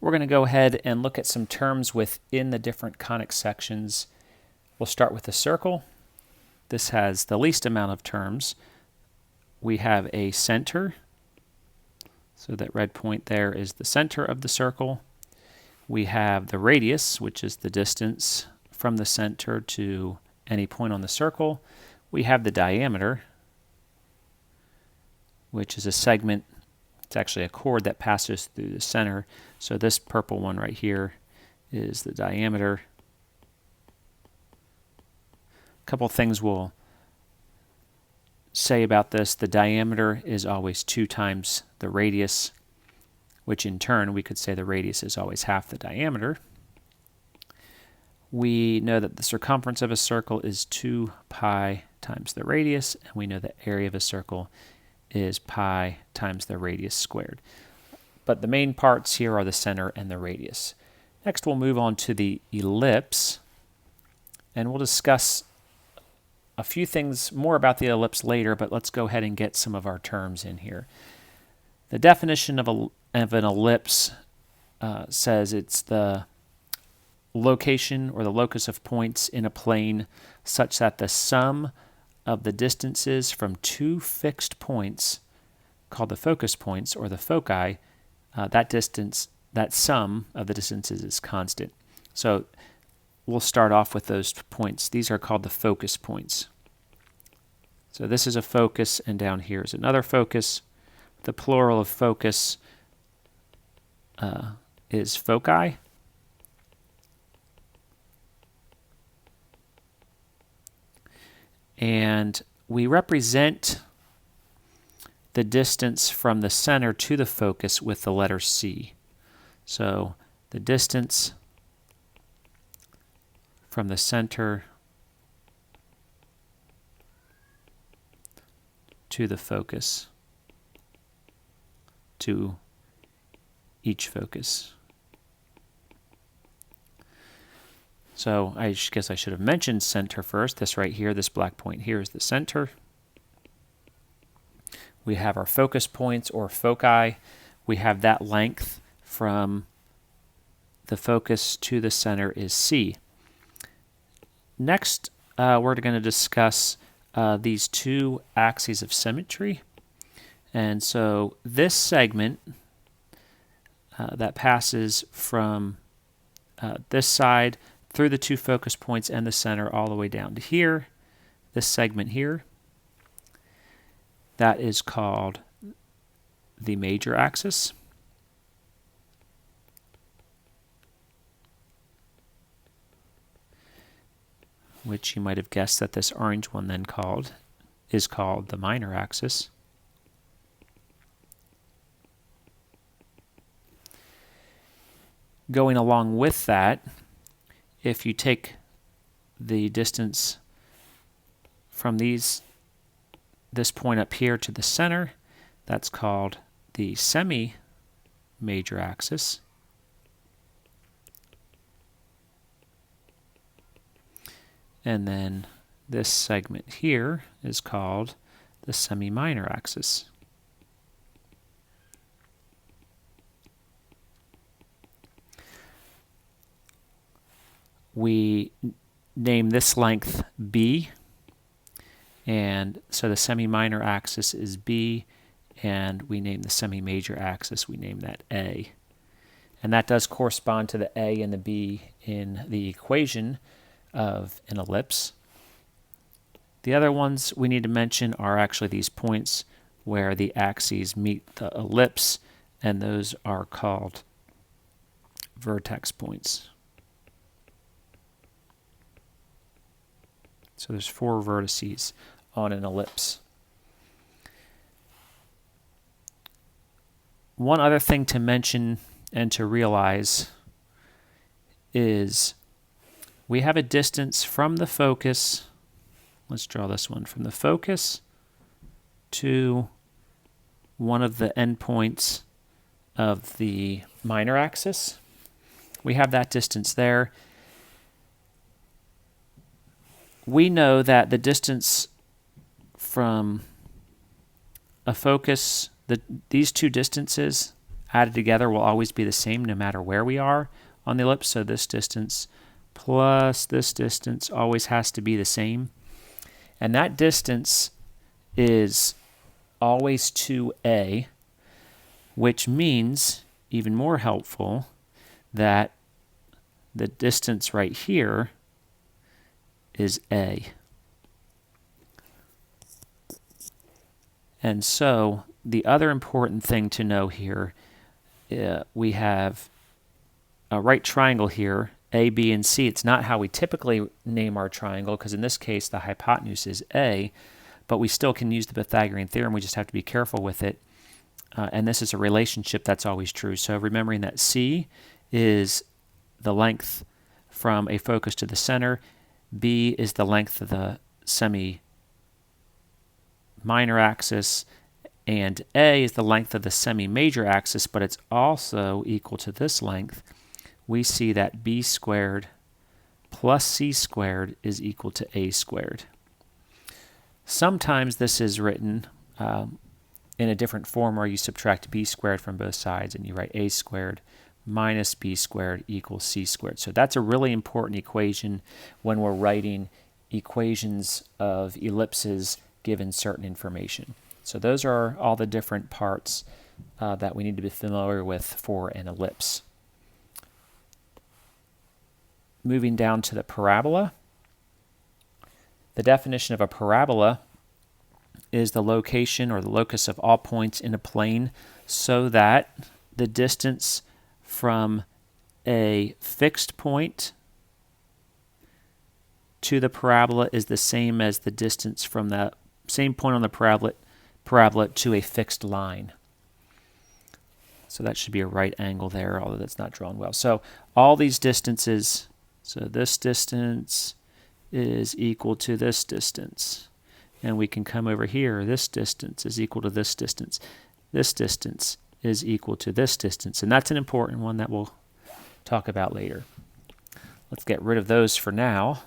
We're going to go ahead and look at some terms within the different conic sections. We'll start with the circle. This has the least amount of terms. We have a center, so that red point there is the center of the circle. We have the radius, which is the distance from the center to any point on the circle. We have the diameter, which is a segment. It's actually a chord that passes through the center. So this purple one right here is the diameter. A couple things we'll say about this. The diameter is always 2 times the radius, which in turn we could say the radius is always half the diameter. We know that the circumference of a circle is 2 pi times the radius, and we know the area of a circle is pi times the radius squared. But the main parts here are the center and the radius. Next we'll move on to the ellipse, and we'll discuss a few things more about the ellipse later, but let's go ahead and get some of our terms in here. The definition of an ellipse says it's the location or the locus of points in a plane such that the sum of the distances from 2 fixed points, called the focus points or the foci, that sum of the distances is constant. So we'll start off with those points. These are called the focus points. So this is a focus, and down here is another focus. The plural of focus is foci. And we represent the distance from the center to the focus with the letter C. So the distance from the center to the focus, to each focus. So I guess I should have mentioned center first. This right here, this black point here is the center. We have our focus points or foci. We have that length from the focus to the center is C. Next, we're going to discuss these 2 axes of symmetry. And so this segment that passes from this side through the 2 focus points and the center all the way down to here, this segment here, that is called the major axis. Which you might have guessed that this orange one then is called the minor axis. Going along with that, if you take the distance from this point up here to the center, that's called the semi-major axis. And then this segment here is called the semi-minor axis. We name this length B, and so the semi-minor axis is B, and we name the semi-major axis, we name that A. And that does correspond to the A and the B in the equation of an ellipse. The other ones we need to mention are actually these points where the axes meet the ellipse, and those are called vertex points. So there's 4 vertices on an ellipse. One other thing to mention and to realize is we have a distance from the focus. Let's draw this one from the focus to one of the endpoints of the minor axis. We have that distance there. We know that the distance from a focus, these 2 distances added together will always be the same no matter where we are on the ellipse. So this distance plus this distance always has to be the same. And that distance is always 2a, which means, even more helpful, that the distance right here is a. And so the other important thing to know here, we have a right triangle here, A, B, and C. It's not how we typically name our triangle, because in this case the hypotenuse is A, but we still can use the Pythagorean theorem. We just have to be careful with it. And this is a relationship that's always true. So remembering that C is the length from a focus to the center, B is the length of the semi-minor axis, and A is the length of the semi-major axis, but it's also equal to this length. We see that B squared plus C squared is equal to A squared. Sometimes this is written in a different form where you subtract B squared from both sides and you write A squared minus B squared equals C squared. So that's a really important equation when we're writing equations of ellipses given certain information. So those are all the different parts that we need to be familiar with for an ellipse. Moving down to the parabola. The definition of a parabola is the location or the locus of all points in a plane so that the distance from a fixed point to the parabola is the same as the distance from that same point on the parabola to a fixed line. So that should be a right angle there, although that's not drawn well. So all these distances, so this distance is equal to this distance. And we can come over here, this distance is equal to this distance. This distance is equal to this distance. And that's an important one that we'll talk about later. Let's get rid of those for now.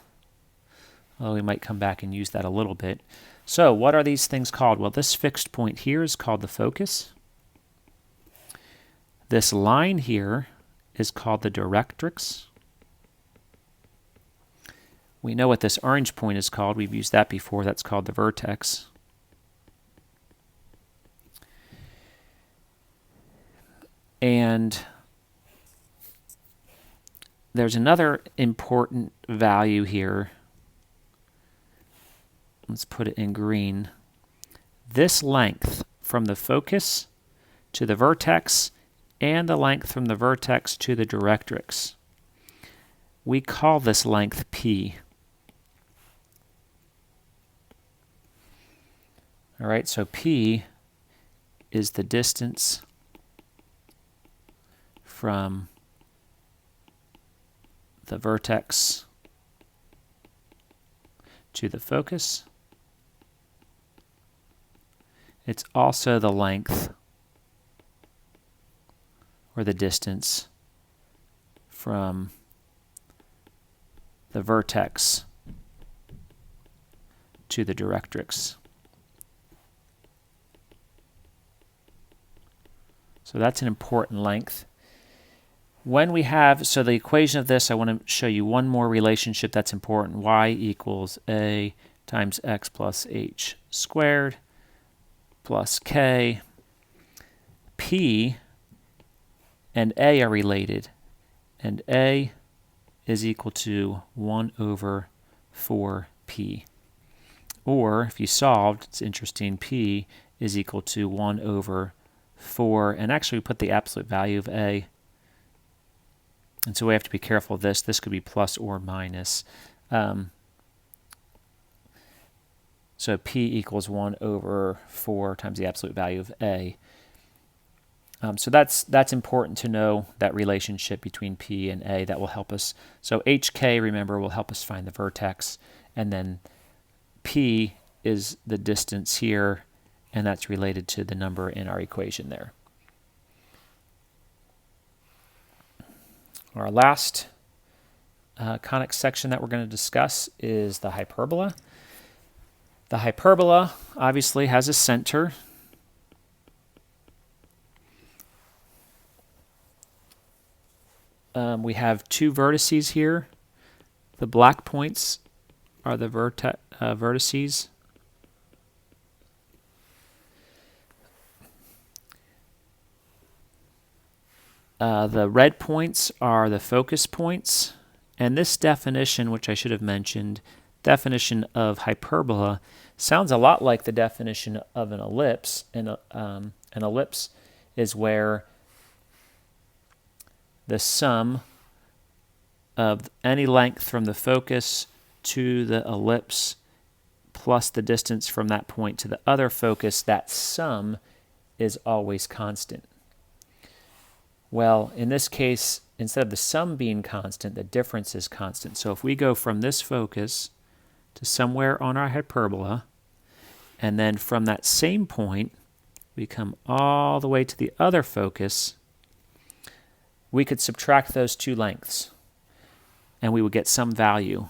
Well, we might come back and use that a little bit. So what are these things called? Well, this fixed point here is called the focus. This line here is called the directrix. We know what this orange point is called. We've used that before. That's called the vertex. And there's another important value here. Let's put it in green. This length from the focus to the vertex and the length from the vertex to the directrix, we call this length P. All right, so P is the distance from the vertex to the focus. It's also the length or the distance from the vertex to the directrix. So that's an important length. When we have, so the equation of this, I want to show you one more relationship that's important. Y equals A times X plus H squared plus K. P and A are related, and A is equal to 1 over 4P. Or, if you solved, it's interesting, P is equal to 1 over 4, and actually we put the absolute value of A. And so we have to be careful of this. This could be plus or minus. So P equals 1 over 4 times the absolute value of A. So that's important to know, that relationship between P and A. That will help us. So HK, remember, will help us find the vertex. And then P is the distance here, and that's related to the number in our equation there. Our last conic section that we're going to discuss is the hyperbola. The hyperbola obviously has a center. we have two vertices here. The black points are the vertices. The red points are the focus points. And this definition, which I should have mentioned, definition of hyperbola, sounds a lot like the definition of an ellipse. And an ellipse is where the sum of any length from the focus to the ellipse plus the distance from that point to the other focus, that sum is always constant. Well, in this case, instead of the sum being constant, the difference is constant. So if we go from this focus to somewhere on our hyperbola, and then from that same point, we come all the way to the other focus, we could subtract those two lengths, and we would get some value.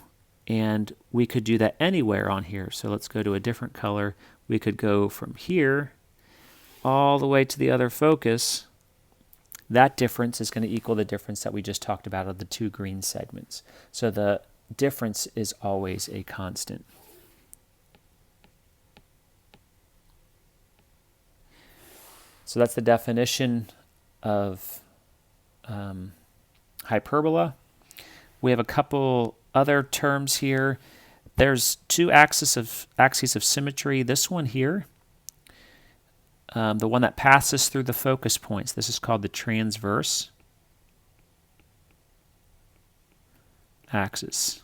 And we could do that anywhere on here. So let's go to a different color. We could go from here all the way to the other focus. That difference is going to equal the difference that we just talked about of the two green segments. So the difference is always a constant. So that's the definition of hyperbola. We have a couple other terms here. There's two axes of symmetry. This one here, the one that passes through the focus points, this is called the transverse axis.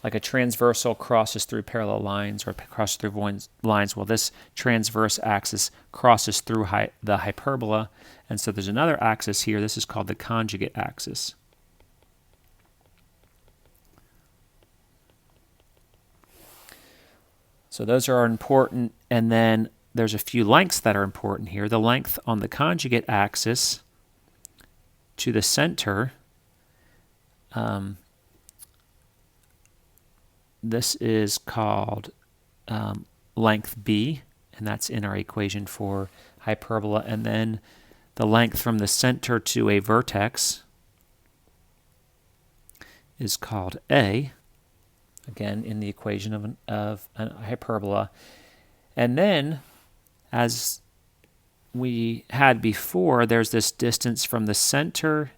Like a transversal crosses through parallel lines or crosses through lines. Well, this transverse axis crosses through the hyperbola. And so there's another axis here. This is called the conjugate axis. So those are important. And then there's a few lengths that are important here. The length on the conjugate axis to the center, this is called length b, and that's in our equation for hyperbola. And then the length from the center to a vertex is called a, again in the equation of a hyperbola. And then, as we had before, there's this distance from the center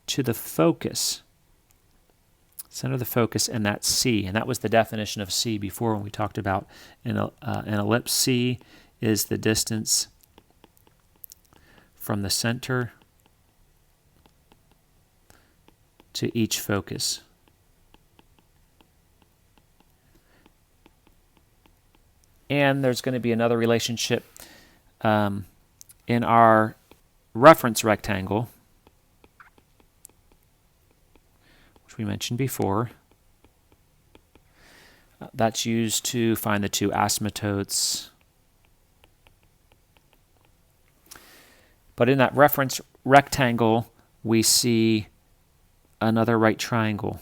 to the focus. Center of the focus, and that's C. And that was the definition of C before when we talked about an ellipse. C is the distance from the center to each focus. And there's going to be another relationship in our reference rectangle, which we mentioned before. That's used to find the two asymptotes. But in that reference rectangle, we see another right triangle.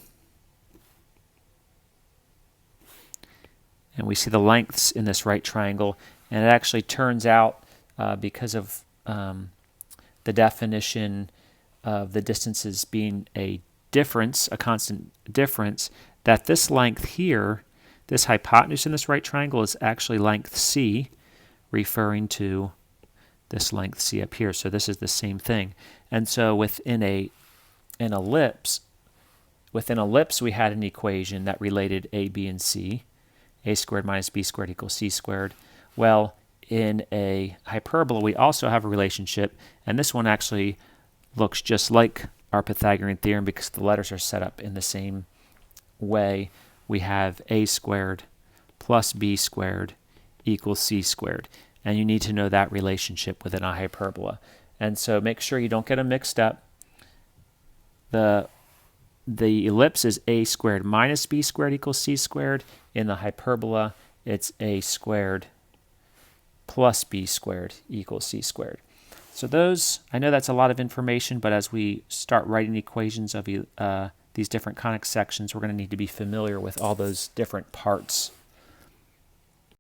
And we see the lengths in this right triangle. And it actually turns out, because of the definition of the distances being a difference, a constant difference, that this length here, this hypotenuse in this right triangle, is actually length C, referring to this length C up here. So this is the same thing. And so within an ellipse, we had an equation that related A, B, and C. A squared minus B squared equals C squared. Well, in a hyperbola, we also have a relationship, and this one actually looks just like our Pythagorean theorem because the letters are set up in the same way. We have A squared plus B squared equals C squared. And you need to know that relationship within a hyperbola. And so make sure you don't get them mixed up. The ellipse is A squared minus B squared equals C squared. In the hyperbola, it's A squared plus B squared equals C squared. So those, I know that's a lot of information, but as we start writing equations of these different conic sections, we're going to need to be familiar with all those different parts